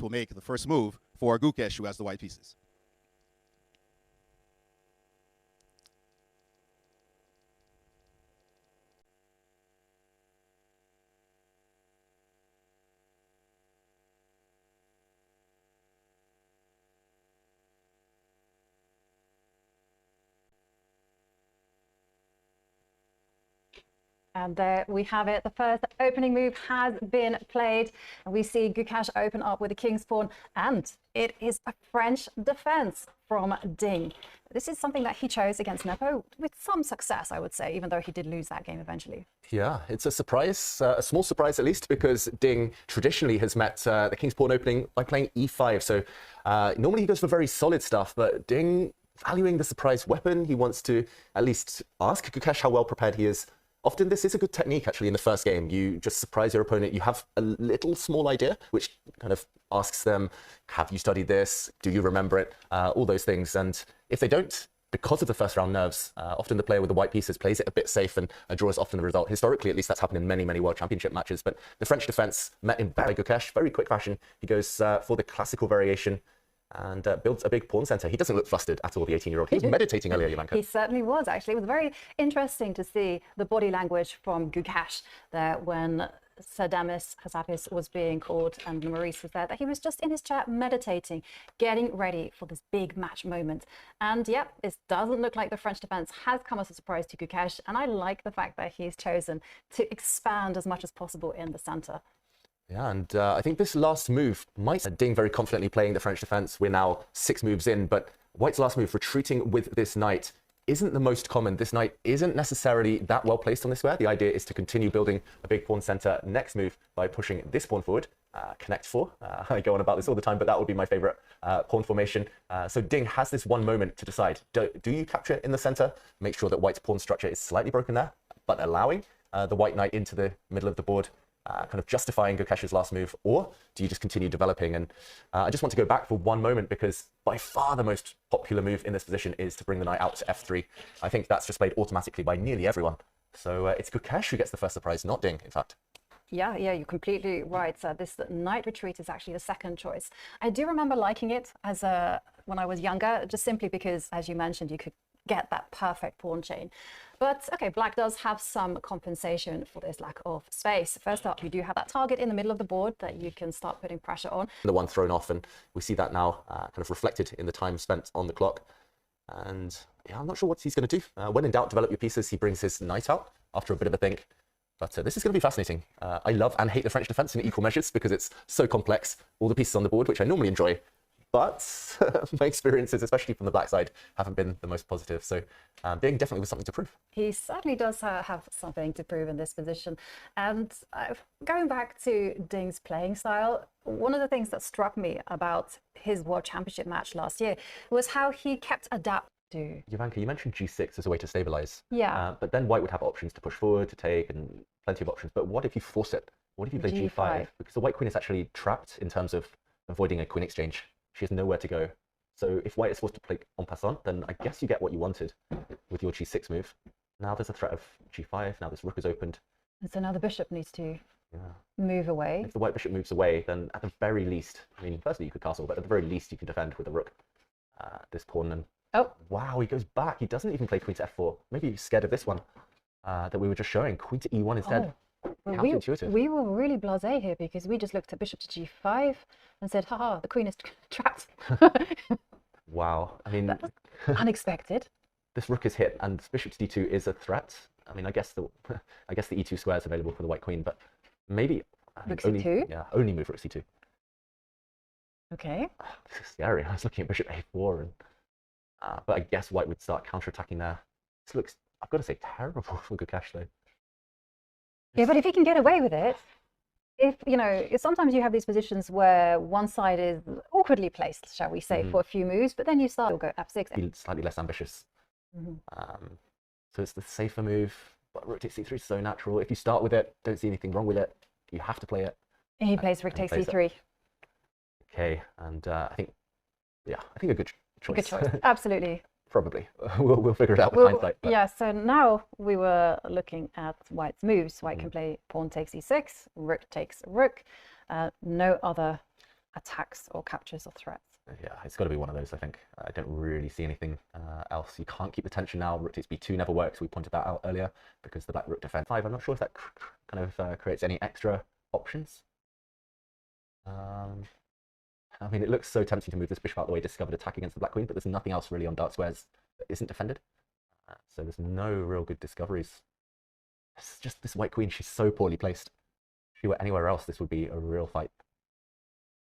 will make the first move for Gukesh, who has the white pieces. And there we have it. The first opening move has been played. And we see Gukesh open up with the king's pawn. And it is a French defense from Ding. This is something that he chose against Nepo with some success, I would say, even though he did lose that game eventually. Yeah, it's a surprise, a small surprise at least, because Ding traditionally has met the king's pawn opening by playing e5. So normally he goes for very solid stuff, but Ding, valuing the surprise weapon, he wants to at least ask Gukesh how well prepared he is. Often this is a good technique, actually, in the first game. You just surprise your opponent. You have a little small idea, which kind of asks them, have you studied this? Do you remember it? All those things. And if they don't, because of the first round nerves, often the player with the white pieces plays it a bit safe and draws often the result. Historically, at least, that's happened in many, many World Championship matches. But the French defense met in by Gukesh, very quick fashion. He goes for the classical variation and builds a big pawn center. He doesn't look flustered at all, the 18-year-old. He was meditating earlier, Jovanka. He certainly was, actually. It was very interesting to see the body language from Gukesh there when Sir Demis Hassapis was being called and Maurice was there, that he was just in his chair meditating, getting ready for this big match moment. And yep, it doesn't look like the French defense has come as a surprise to Gukesh. And I like the fact that he's chosen to expand as much as possible in the center. Yeah, and I think this last move might Ding very confidently playing the French defense. We're now 6 moves in, but White's last move, retreating with this knight, isn't the most common. This knight isn't necessarily that well placed on this square. The idea is to continue building a big pawn center next move by pushing this pawn forward. Connect 4. I go on about this all the time, but that would be my favorite pawn formation. So Ding has this one moment to decide. Do you capture it in the center? Make sure that White's pawn structure is slightly broken there, but allowing the white knight into the middle of the board, kind of justifying Gukesh's last move, or do you just continue developing? And I just want to go back for one moment, because by far the most popular move in this position is to bring the knight out to f3. I think that's just played automatically by nearly everyone. So it's Gukesh who gets the first surprise, not Ding, in fact. Yeah, you're completely right. So this knight retreat is actually the second choice. I do remember liking it as when I was younger, just simply because, as you mentioned, you could get that perfect pawn chain. But okay, black does have some compensation for this lack of space. First up, you do have that target in the middle of the board that you can start putting pressure on. The one thrown off, and we see that now kind of reflected in the time spent on the clock. And yeah, I'm not sure what he's going to do. When in doubt, develop your pieces. He brings his knight out after a bit of a think. But this is going to be fascinating. I love and hate the French defense in equal measures because it's so complex. All the pieces on the board, which I normally enjoy. But my experiences, especially from the black side, haven't been the most positive. So Ding definitely was something to prove. He certainly does have something to prove in this position. And going back to Ding's playing style, one of the things that struck me about his World Championship match last year was how he kept adapting. Jovanka, you mentioned g6 as a way to stabilize. Yeah. But then White would have options to push forward, to take, and plenty of options. But what if you force it? What if you play g5? Because the White queen is actually trapped in terms of avoiding a queen exchange. She has nowhere to go. So if White is forced to play en passant, then I guess you get what you wanted with your g6 move. Now there's a threat of g5. Now this rook is opened. And so now the bishop needs to move away. If the white bishop moves away, then at the very least, I mean, firstly you could castle, but at the very least you can defend with a rook. This pawn, and oh wow, he goes back. He doesn't even play queen to f4. Maybe he's scared of this one that we were just showing. Queen to e1 instead. Well, we were really blasé here because we just looked at bishop to g5 and said, haha, the queen is trapped. Wow, I mean, unexpected. This rook is hit, and bishop to d2 is a threat. I mean, I guess the e2 square is available for the white queen, but maybe rook only, c2. yeah, only move rook c2. Okay. This is scary. I was looking at bishop a4, and but I guess White would start counterattacking there. This looks, I've got to say, terrible for Gukesh though. Yeah, but if he can get away with it, if you know, sometimes you have these positions where one side is awkwardly placed, shall we say, for a few moves, but then you start to go f6. Be slightly less ambitious. So it's the safer move, but rook takes c3 is so natural. If you start with it, don't see anything wrong with it. You have to play it. And he plays rook takes c3. Okay, and I think a good choice. Good choice, absolutely. Probably. We'll figure it out with hindsight. But... Yeah, so now we were looking at White's moves. White can play pawn takes e6, rook takes rook. No other attacks or captures or threats. Yeah, it's got to be one of those, I think. I don't really see anything else. You can't keep the tension now. Rook takes b2 never works. We pointed that out earlier because the black rook defends 5. I'm not sure if that kind of creates any extra options. I mean, it looks so tempting to move this bishop out of the way, discovered attack against the black queen, but there's nothing else really on dark squares that isn't defended. So there's no real good discoveries. It's just this white queen, she's so poorly placed. If she were anywhere else, this would be a real fight.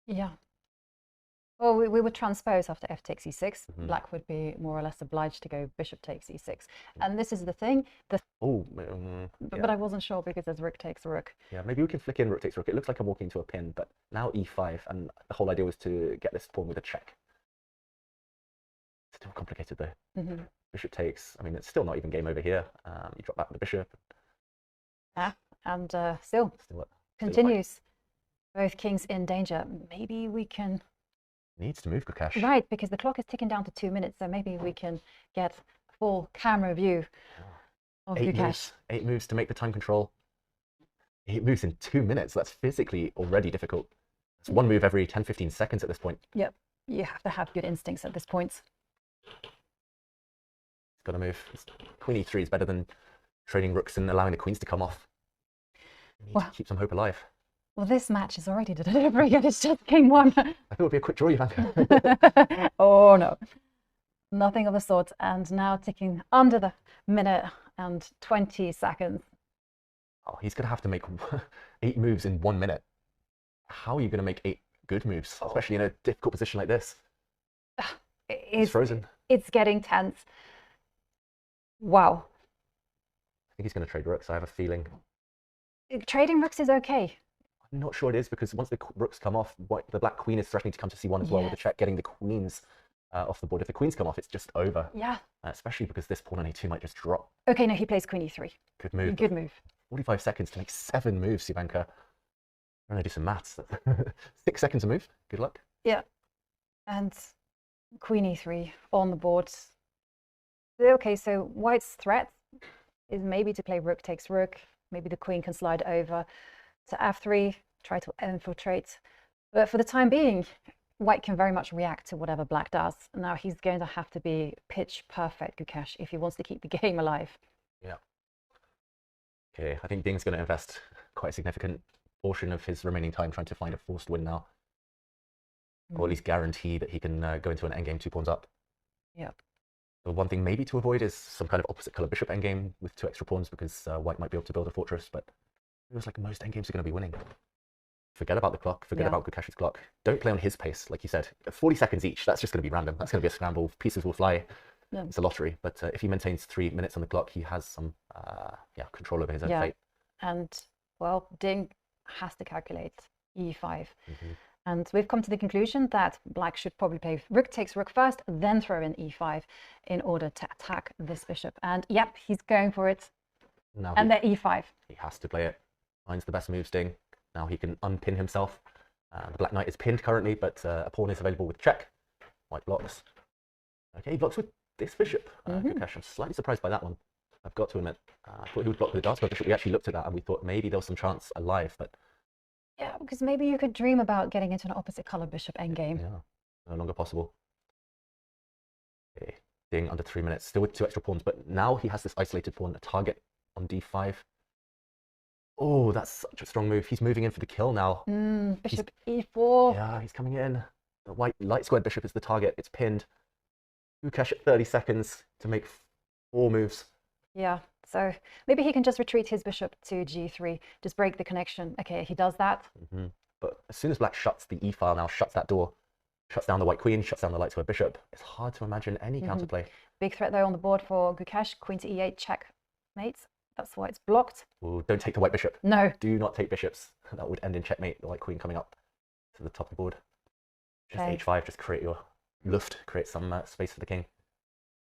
Yeah. Well, we would transpose after f takes e6. Black would be more or less obliged to go bishop takes e6. And this is the thing. But I wasn't sure because there's rook takes rook. Yeah, maybe we can flick in rook takes rook. It looks like I'm walking into a pin, but now e5, and the whole idea was to get this pawn with a check. Still complicated though. Bishop takes. I mean, it's still not even game over here. You drop back with the bishop. Yeah, and still continues. Both kings in danger. Maybe we can... Needs to move Gukesh. Right, because the clock is ticking down to 2 minutes, so maybe we can get a full camera view of Gukesh. 8 moves to make the time control. 8 moves in 2 minutes. That's physically already difficult. It's one move every 10-15 seconds at this point. Yep, you have to have good instincts at this point. It's got to move. Queen e3 is better than trading rooks and allowing the queens to come off. You need to keep some hope alive. Well, this match is already delivering and it's just game 1. I thought it would be a quick draw, Ivanka. Oh, no. Nothing of the sort. And now ticking under the minute and 20 seconds. Oh, he's going to have to make 8 moves in 1 minute. How are you going to make 8 good moves, especially in a difficult position like this? It's frozen. It's getting tense. Wow. I think he's going to trade rooks. I have a feeling. Trading rooks is okay. I'm not sure it is, because once the rooks come off, the black queen is threatening to come to c1 as well with the check, getting the queens off the board. If the queens come off, it's just over. Yeah. Especially because this pawn on e2 might just drop. Okay, no, he plays queen e3. Good move. Good move. 45 seconds to make 7 moves, Ivanka. I'm going to do some maths. 6 seconds to move. Good luck. Yeah. And queen e3 on the board. Okay, so white's threat is maybe to play rook takes rook. Maybe the queen can slide over to f3, try to infiltrate. But for the time being, white can very much react to whatever black does. Now he's going to have to be pitch perfect, Gukesh, if he wants to keep the game alive. Yeah. Okay, I think Ding's going to invest quite a significant portion of his remaining time trying to find a forced win now. Or at least guarantee that he can go into an endgame 2 pawns up. Yeah. The one thing maybe to avoid is some kind of opposite color bishop endgame with 2 extra pawns, because white might be able to build a fortress, but it feels like most endgames are going to be winning. Forget about the clock, forget about Gukesh's clock. Don't play on his pace, like you said. 40 seconds each, that's just going to be random. That's going to be a scramble. Pieces will fly. Yeah. It's a lottery. But if he maintains 3 minutes on the clock, he has some control over his own fate. And, well, Ding has to calculate e5. And we've come to the conclusion that black should probably play rook takes rook first, then throw in e5 in order to attack this bishop. And, yep, he's going for it. Now and then e5. He has to play it. Finds the best moves, Ding. Now he can unpin himself. The black knight is pinned currently, but a pawn is available with check. White blocks. Okay, he blocks with this bishop. Gukesh. I'm slightly surprised by that one. I've got to admit. I thought he would block with the dark square bishop. We actually looked at that and we thought maybe there was some chance alive, but... Yeah, because maybe you could dream about getting into an opposite color bishop endgame. Yeah, no longer possible. Okay, Ding under 3 minutes, still with 2 extra pawns, but now he has this isolated pawn, a target on d5. Oh, that's such a strong move. He's moving in for the kill now. Bishop e4. Yeah, he's coming in. The white light squared bishop is the target. It's pinned. Gukesh at 30 seconds to make 4 moves. Yeah, so maybe he can just retreat his bishop to g3, just break the connection. Okay, he does that. But as soon as black shuts the e file now, shuts that door, shuts down the white queen, shuts down the light square bishop, it's hard to imagine any counterplay. Big threat though on the board for Gukesh. Queen to e8, checkmate. That's why it's blocked. Ooh, don't take the white bishop. No. Do not take bishops. That would end in checkmate, the white queen coming up to the top of the board. Just h5, just create your luft, create some space for the king.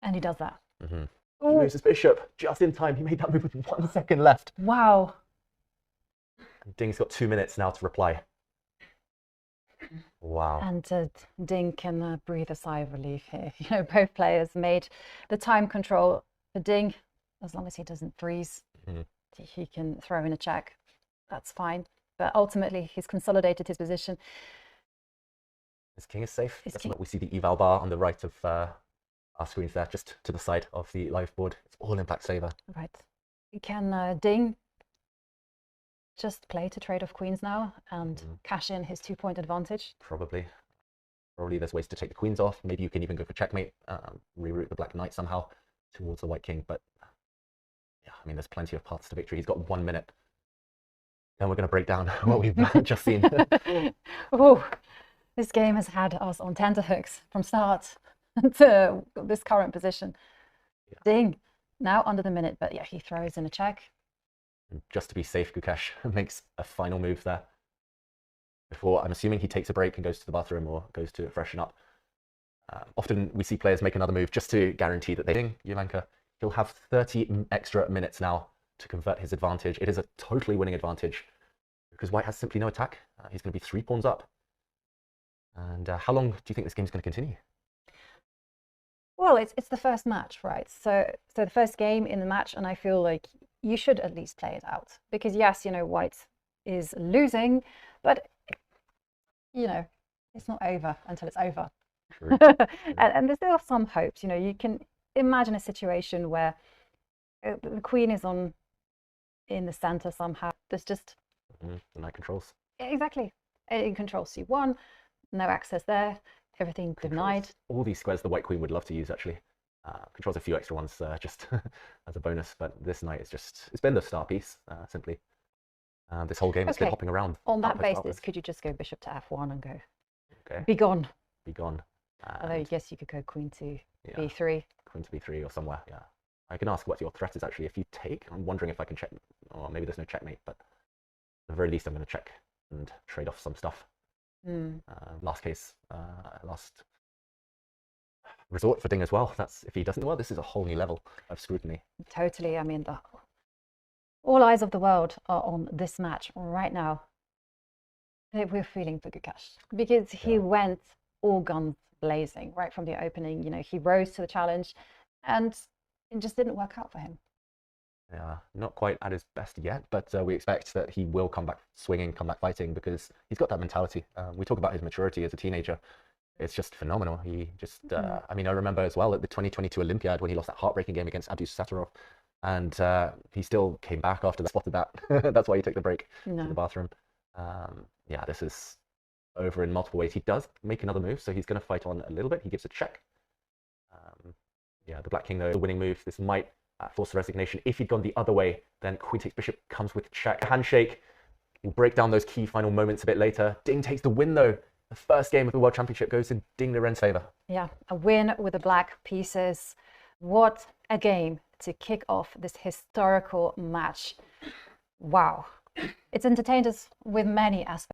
And he does that. He moves his bishop just in time. He made that move with 1 second left. Wow. Ding's got 2 minutes now to reply. Wow. And Ding can breathe a sigh of relief here. You know, both players made the time control for Ding. As long as he doesn't freeze, he can throw in a check. That's fine. But ultimately, he's consolidated his position. His king is safe. His That's king. what we see the eval bar on the right of our screens there, just to the side of the live board. It's all in black's favor. Right. Can Ding just play to trade off queens now and cash in his 2-point advantage? Probably. Probably there's ways to take the queens off. Maybe you can even go for checkmate, reroute the black knight somehow towards the white king. But yeah, I mean, there's plenty of paths to victory. He's got 1 minute. Then we're going to break down what we've just seen. Ooh, this game has had us on tenterhooks from start to this current position. Yeah. Ding, now under the minute, but yeah, he throws in a check. And just to be safe, Gukesh makes a final move there. Before, I'm assuming he takes a break and goes to the bathroom or goes to freshen up. Often we see players make another move just to guarantee that they ding Jovanka. He'll have 30 extra minutes now to convert his advantage. It is a totally winning advantage because white has simply no attack. He's going to be 3 pawns up. And how long do you think this game's going to continue? Well, it's the first match, right? So the first game in the match, and I feel like you should at least play it out because yes, you know, white is losing, but you know, it's not over until it's over. True. And there's still some hopes. You know, you can imagine a situation where the queen is in the center somehow. There's just the knight controls. Exactly. It controls c1, no access there, everything denied. All these squares the white queen would love to use actually. Controls a few extra ones just as a bonus, but this knight is just, it's been the star piece simply. This whole game has been hopping around. On that basis, could you just go bishop to f1 and go, okay, be gone? Be gone. Although I guess you could go queen to b3. Queen to b3 or somewhere, yeah. I can ask what your threat is actually. If you take, I'm wondering if I can check, or maybe there's no checkmate, but at the very least I'm going to check and trade off some stuff. Last case, last resort for Ding as well. That's if he doesn't, well, this is a whole new level of scrutiny. Totally. I mean, all eyes of the world are on this match right now. We're feeling for Gukesh because he went all guns blazing right from the opening. You know, he rose to the challenge and it just didn't work out for him. Yeah, not quite at his best yet, but we expect that he will come back swinging, come back fighting because he's got that mentality. We talk about his maturity as a teenager. It's just phenomenal. He just, I mean, I remember as well at the 2022 Olympiad when he lost that heartbreaking game against Abdus Sattarov. And he still came back after that, spotted that. That's why he took the break to the bathroom. Yeah, this is over in multiple ways. He does make another move, so he's going to fight on a little bit. He gives a check. Yeah, the black king, though, the winning move. This might force a resignation. If he'd gone the other way, then queen takes bishop, comes with check. Handshake. We'll break down those key final moments a bit later. Ding takes the win, though. The first game of the World Championship goes in Ding Liren's favor. Yeah, a win with the black pieces. What a game to kick off this historical match. Wow. It's entertained us with many aspects.